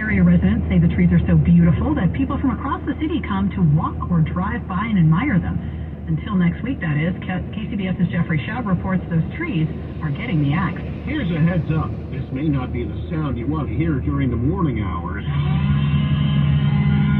Area residents say the trees are so beautiful that people from across the city come to walk or drive by and admire them. Until next week, that is. KCBS's Jeffrey Schaub reports those trees are getting the axe. Here's a heads up. This may not be the sound you want to hear during the morning hours.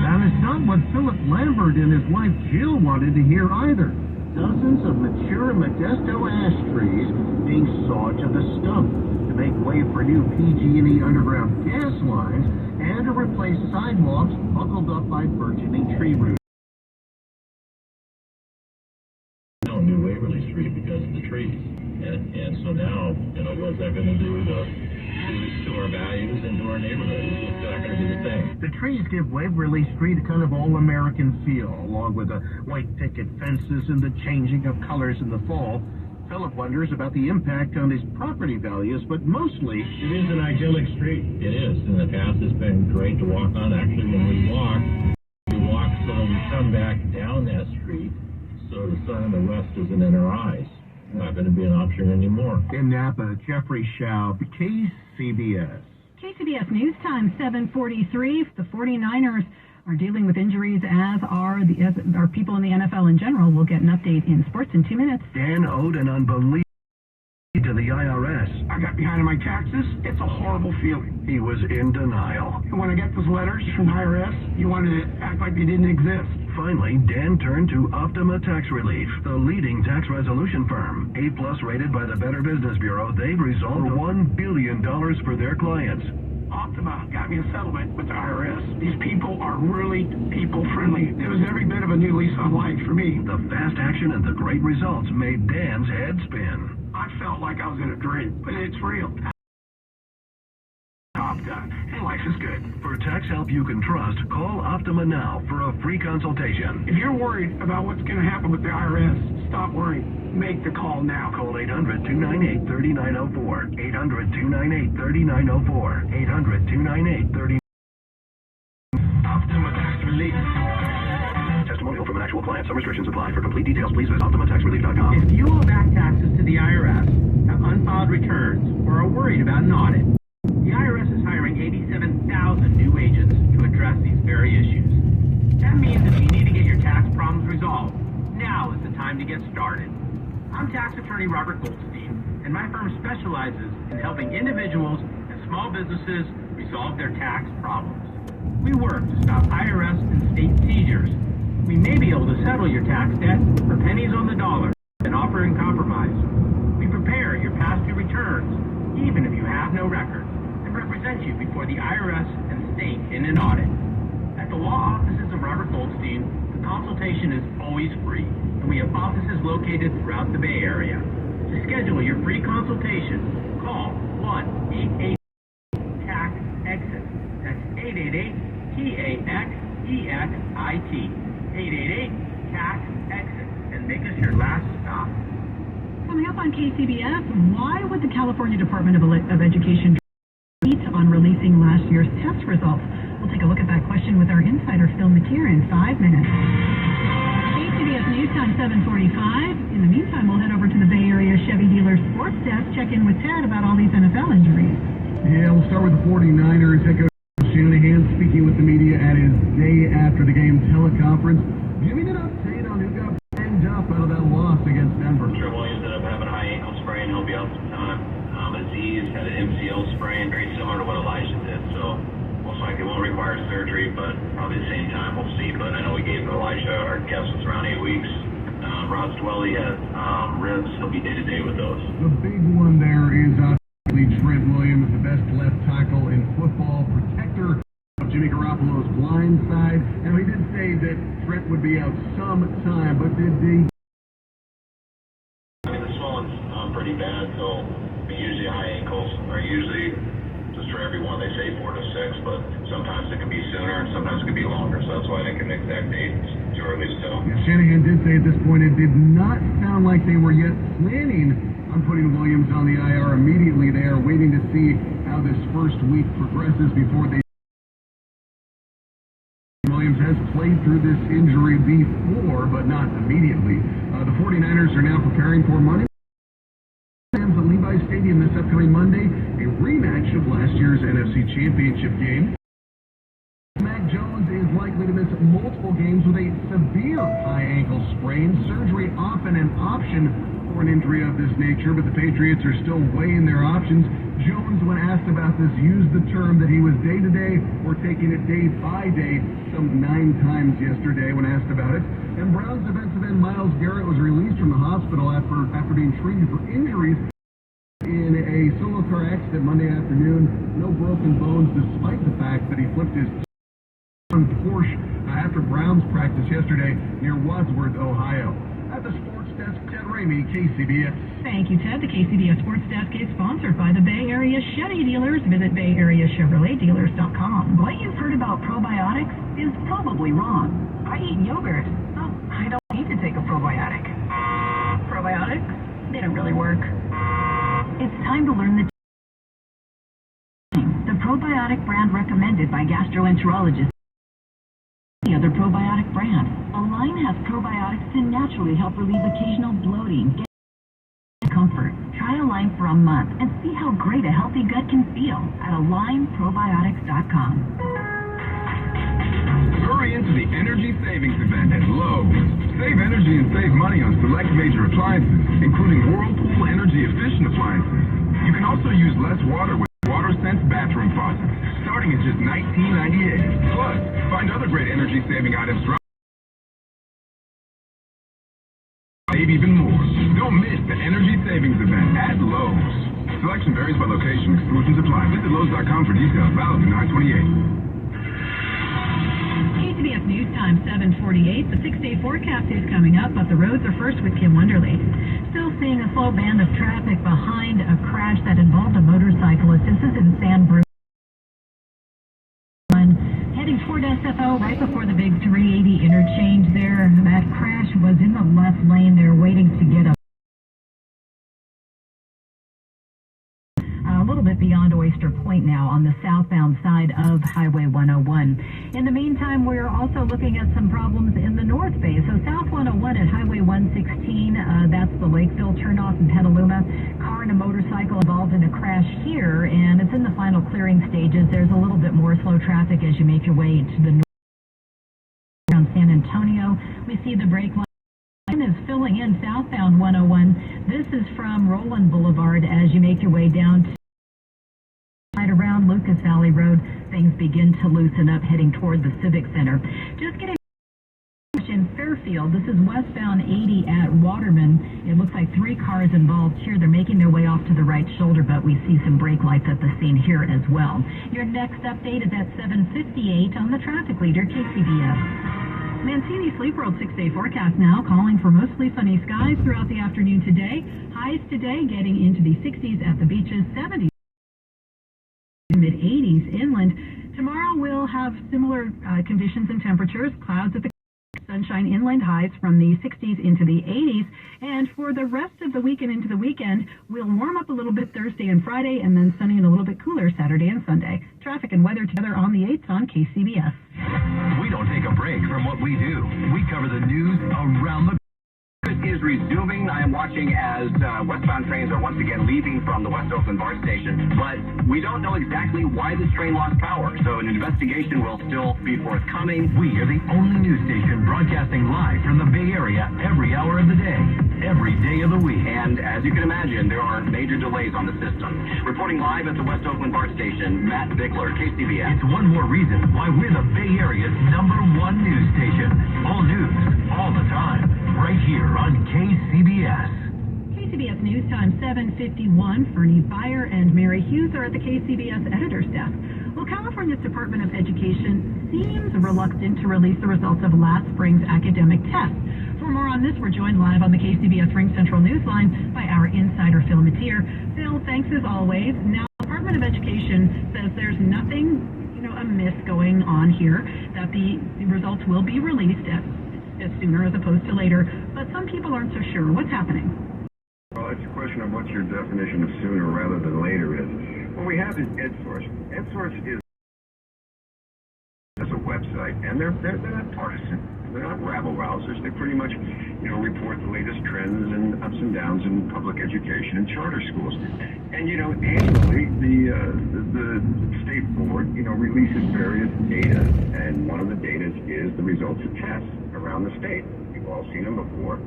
That is not what Philip Lambert and his wife Jill wanted to hear either. Dozens of mature Modesto ash trees being sawed to the stump to make way for new PG&E underground gas lines and to replace sidewalks buckled up by burgeoning tree roots. New Waverly Street because of the trees. And so now, what's that going to do to our values and to our neighborhood? It's not going to be the same. The trees give Waverly Street a kind of all-American feel, along with the white picket fences and the changing of colors in the fall. Philip wonders about the impact on his property values, but mostly it is an idyllic street. It is. In the past, it's been great to walk on. Actually, when we walk so we come back down that street, so the sun in the west isn't in our eyes. It's not going to be an option anymore. In Napa, Jeffrey Schaub, KCBS. KCBS News Time, 7:43. The 49ers are dealing with injuries, as are people in the NFL in general. We'll get an update in sports in 2 minutes. Dan owed an unbelievable to the IRS. I got behind on my taxes. It's a horrible feeling. He was in denial. And when I get those letters from the IRS, you want to act like they didn't exist. Finally, Dan turned to Optima Tax Relief, the leading tax resolution firm. A+ rated by the Better Business Bureau, they've resolved $1 billion for their clients. Optima got me a settlement with the IRS. These people are really people-friendly. It was every bit of a new lease on life for me. The fast action and the great results made Dan's head spin. I felt like I was in a dream, but it's real. Job done, and life is good. For tax help you can trust, call Optima now for a free consultation. If you're worried about what's going to happen with the IRS, stop worrying. Make the call now. Call 800-298-3904. 800-298-3904. 800-298-3904. Optima Tax Relief. Testimonial from an actual client. Some restrictions apply. For complete details, please visit OptimaTaxRelief.com. If you owe back taxes to the IRS, have unfiled returns, or are worried about an audit, the IRS is hiring 87,000 new agents to address these very issues. That means if you need to get your tax problems resolved, now is the time to get started. I'm tax attorney Robert Goldstein, and my firm specializes in helping individuals and small businesses resolve their tax problems. We work to stop IRS and state seizures. We may be able to settle your tax debt for pennies on the dollar and offer in compromise. We prepare your past due returns, even if you have no records, and represent you before the IRS and state in an audit. At the law offices of Robert Goldstein, the consultation is always free, and we have offices located throughout the Bay Area. To schedule your free consultation, call 1-888-TAX-EXIT. That's 888-TAX-EXIT. 888-TAX-EXIT. And make us your last stop. Coming up on KCBS, why would the California Department of Education meet on releasing last year's test results? We'll take a look at that question with our insider Phil Mateer in 5 minutes. KCBS News Time, 7:45. In the meantime, we'll head over to the Bay Area Chevy Dealer Sports Desk, check in with Ted about all these NFL injuries. Yeah, we'll start with the 49ers. Head coach Shanahan speaking with the media at his day after the game teleconference, giving an update on who got banged up out of that loss against Denver. Trent Williams ended up having a high ankle sprain. He'll be out some time. Aziz had an MCL sprain, very similar to what Elijah did. So most likely won't require surgery, but probably at the same time we'll see. But I know we gave Elijah, our guess was around 8 weeks. Rod Dwelly had ribs. He'll be day-to-day with those. The big one there is obviously Trent Williams, the best left tackle in football, protector of Jimmy Garoppolo's blind side. Now, he did say that Trent would be out some time, but did the... I mean, the swelling's pretty bad, so usually high ankles are usually, just for everyone, they say 4 to 6, but sometimes it can be sooner and sometimes it can be longer, so that's why I think an exact date is too early to tell. Yeah, Shanahan did say at this point it did not sound like they were yet planning on putting Williams on the IR immediately. They are waiting to see how this first week progresses before they... Williams has played through this injury before, but not immediately. The 49ers are now preparing for Monday at Levi Stadium this upcoming Monday, a rematch of last year's NFC Championship game. likely to miss multiple games with a severe high ankle sprain. Surgery often an option for an injury of this nature, but the Patriots are still weighing their options. Jones, when asked about this, used the term that he was day-to-day or taking it day-by-day some 9 times yesterday when asked about it. And Browns defensive end Myles Garrett was released from the hospital after being treated for injuries in a solo car accident Monday afternoon. No broken bones, despite the fact that he flipped his Porsche after Browns practice yesterday near Wadsworth, Ohio. At the sports desk, Ted Ramey, KCBS. Thank you, Ted. The KCBS Sports Desk is sponsored by the Bay Area Chevy dealers. Visit BayAreaChevroletDealers.com. What you've heard about probiotics is probably wrong. I eat yogurt, so I don't need to take a probiotic. Probiotics? They don't really work. It's time to learn the probiotic brand recommended by gastroenterologists. The other probiotic brand. Align has probiotics to naturally help relieve occasional bloating, get comfort. Try Align for a month and see how great a healthy gut can feel at AlignProbiotics.com. Hurry into the energy savings event at Lowe's. Save energy and save money on select major appliances, including Whirlpool energy-efficient appliances. You can also use less water with WaterSense bathroom faucets, starting at just $19.98. Plus, find other great energy-saving items throughout. Save even more. Don't miss the energy savings event at Lowe's. Selection varies by location. Exclusions apply. Visit Lowe's.com for details. Valid through 9/28. KCBS News Time 7:48. The 6-day forecast is coming up, but the roads are first with Kim Wonderly. Still seeing a slow band of traffic behind a crash that involved a motorcyclist. This is in San Bruno. Heading toward SFO right before the big 380 interchange there. That crash was in the left lane there waiting to get up. A little bit beyond Oyster Point now on the southbound side of Highway 101. In the meantime, we're also looking at some problems in the North Bay. So South 101 at Highway 116, that's the Lakeville turnoff in Petaluma. Car and a motorcycle involved in a crash here, and it's in the final clearing stages. There's a little bit more slow traffic as you make your way to the north around San Antonio. We see the brake line is filling in southbound 101. This is from Roland Boulevard as you make your way down to right around Lucas Valley Road. Things begin to loosen up heading toward the Civic Center. Just getting in Fairfield. This is westbound 80 at Waterman. It looks like 3 cars involved here. They're making their way off to the right shoulder, but we see some brake lights at the scene here as well. Your next update is at 7:58 on the traffic leader, KCBS. Mancini Sleep World 6-day forecast now, calling for mostly sunny skies throughout the afternoon today. Highs today getting into the 60s at the beaches, 70s. Mid-80s inland. Tomorrow we'll have similar conditions and temperatures. Clouds at the sunshine inland, highs from the 60s into the 80s. And for the rest of the week and into the weekend, we'll warm up a little bit Thursday and Friday, and then sunny and a little bit cooler Saturday and Sunday. Traffic and weather together on the 8th on KCBS. We don't take a break from what we do. We cover the news around the is resuming. I am watching as westbound trains are once again leaving from the West Oakland BART station, but we don't know exactly why this train lost power, so an investigation will still be forthcoming. We are the only news station broadcasting live from the Bay Area every hour of the day, every day of the week. And as you can imagine, there are major delays on the system. Reporting live at the West Oakland BART station, Matt Bickler, KCBS. It's one more reason why we're the Bay Area's #1 news station. All news, all the time, right here on KCBS. KCBS News Time 7:51. Fernie Beyer and Mary Hughes are at the KCBS editor's desk. Well, California's Department of Education seems reluctant to release the results of last spring's academic test. For more on this, we're joined live on the KCBS Ring Central Newsline by our insider Phil Mateer. Phil, thanks as always. Now, the Department of Education says there's nothing, amiss going on here, that the results will be released as sooner as opposed to later, but some people aren't so sure. What's happening? Well, it's a question of what your definition of sooner rather than later is. What we have is EdSource. EdSource is a website, and they're not partisan. They're not rabble-rousers. They pretty much, report the latest trends and ups and downs in public education and charter schools. And, annually, the state board, releases various data, and one of the data is the results of tests around the state. You've all seen them before.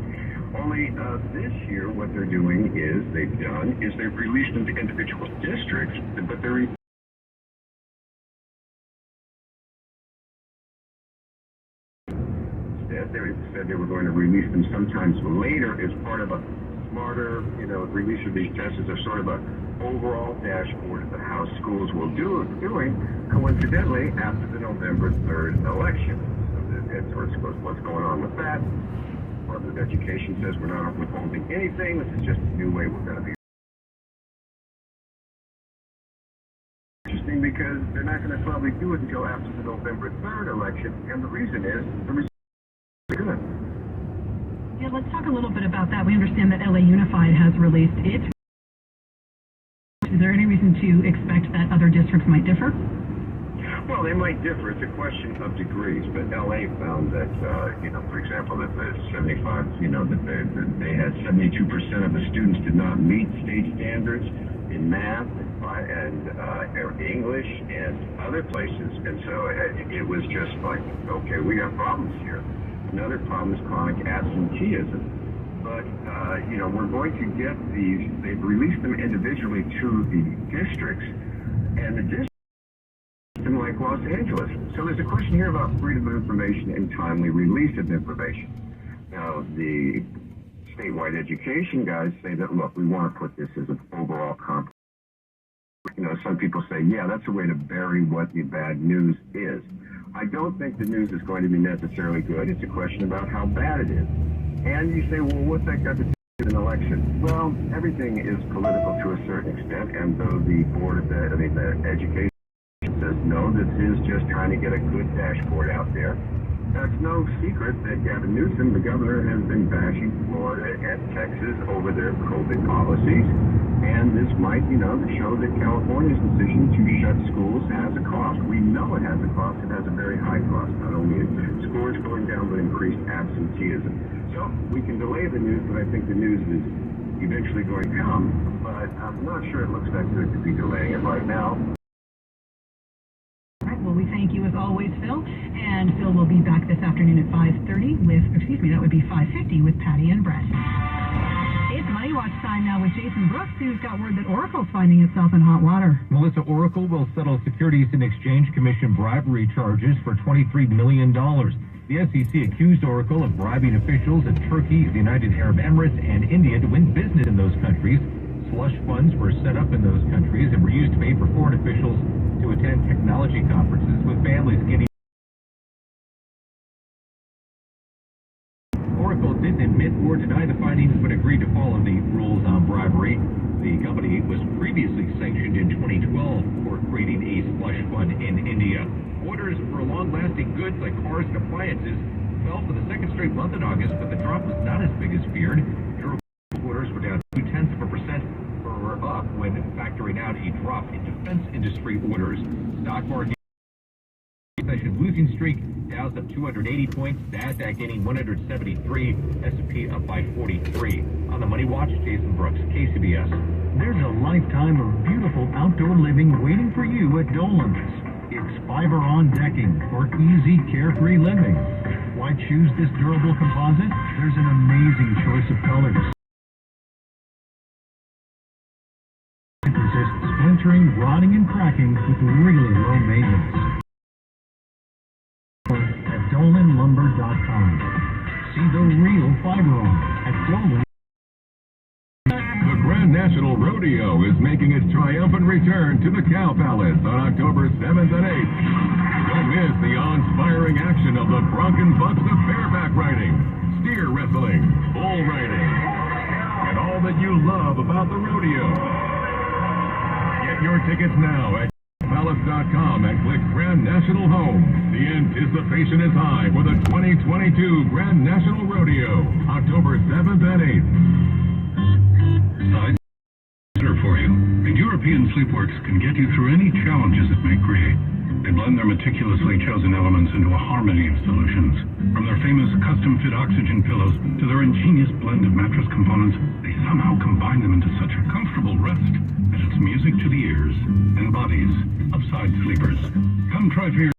Only this year, what they've released them to individual districts, but they're they said they were going to release them sometimes later as part of a smarter, release of these tests as a sort of a overall dashboard of how schools will doing, coincidentally, after the November 3rd election. So that sort of what's going on with that. Department of Education says we're not withholding anything. This is just a new way we're going to be. Interesting because they're not going to probably do it until after the November 3rd election, and the reason is the results are good. Yeah, let's talk a little bit about that. We understand that LA Unified has released its. Is there any reason to expect that other districts might differ? Well, they might differ. It's a question of degrees, but LA found that, for example, that the 75, that they had 72% of the students did not meet state standards in math and English and other places, and so it was just like, okay, we got problems here. Another problem is chronic absenteeism. But, we're going to get these, they've released them individually to the districts, and the districts like Los Angeles. So there's a question here about freedom of information and timely release of information. Now, the statewide education guys say that, look, we want to put this as an overall comp. Some people say, yeah, that's a way to bury what the bad news is. I don't think the news is going to be necessarily good. It's a question about how bad it is. And you say, well, what's that got to do with an election? Well, everything is political to a certain extent, and though the board of the education says, no, this is just trying to get a good dashboard out there. That's no secret that Gavin Newsom, the governor, has been bashing Florida and Texas over their COVID policies. And this might, show that California's decision to shut schools has a cost. We know it has a cost. It has a very high cost. Not only scores going down, but increased absenteeism. So we can delay the news, but I think the news is eventually going to come. But I'm not sure it looks that good to be delaying it right now. Well, we thank you as always, Phil. And Phil will be back this afternoon at 5:30 that would be 5:50 with Patty and Brett. It's Money Watch time now with Jason Brooks, who's got word that Oracle's finding itself in hot water. Melissa, Oracle will settle Securities and Exchange Commission bribery charges for $23 million. The SEC accused Oracle of bribing officials in Turkey, the United Arab Emirates, and India to win business in those countries. Slush funds were set up in those countries and were used to pay for foreign officials to attend technology conferences with families getting. Oracle didn't admit or deny the findings, but agreed to follow the rules on bribery. The company was previously sanctioned in 2012 for creating a slush fund in India. Orders for long-lasting goods like cars and appliances fell for the second straight month in August, but the drop was not as big as feared. Orders were down 0.2% or up when factoring out a drop in defense industry orders. Stock market session losing streak, Dow's up 280 points, NASDAQ gaining 173, S&P up by 43. On the Money Watch, Jason Brooks, KCBS. There's a lifetime of beautiful outdoor living waiting for you at Dolan's. It's fiber-on decking for easy, carefree living. Why choose this durable composite? There's an amazing choice of colors. Resist splintering, rotting, and cracking with really low maintenance. At DolanLumber.com. See the real fiber-on at Dolan. The Grand National Rodeo is making its triumphant return to the Cow Palace on October 7th and 8th. Don't miss the awe-inspiring action of the bronc and bucks of bareback riding, steer wrestling, bull riding, and all that you love about the rodeo. Get your tickets now at Palace.com and click Grand National Home. The anticipation is high for the 2022 Grand National Rodeo, October 7th and 8th. For you. And your European Sleepworks can get you through any challenges it may create. They blend their meticulously chosen elements into a harmony of solutions. From their famous custom-fit oxygen pillows to their ingenious blend of mattress components, they somehow combine them into such a comfortable rest that it's music to the ears and bodies of side sleepers. Come try for yourself.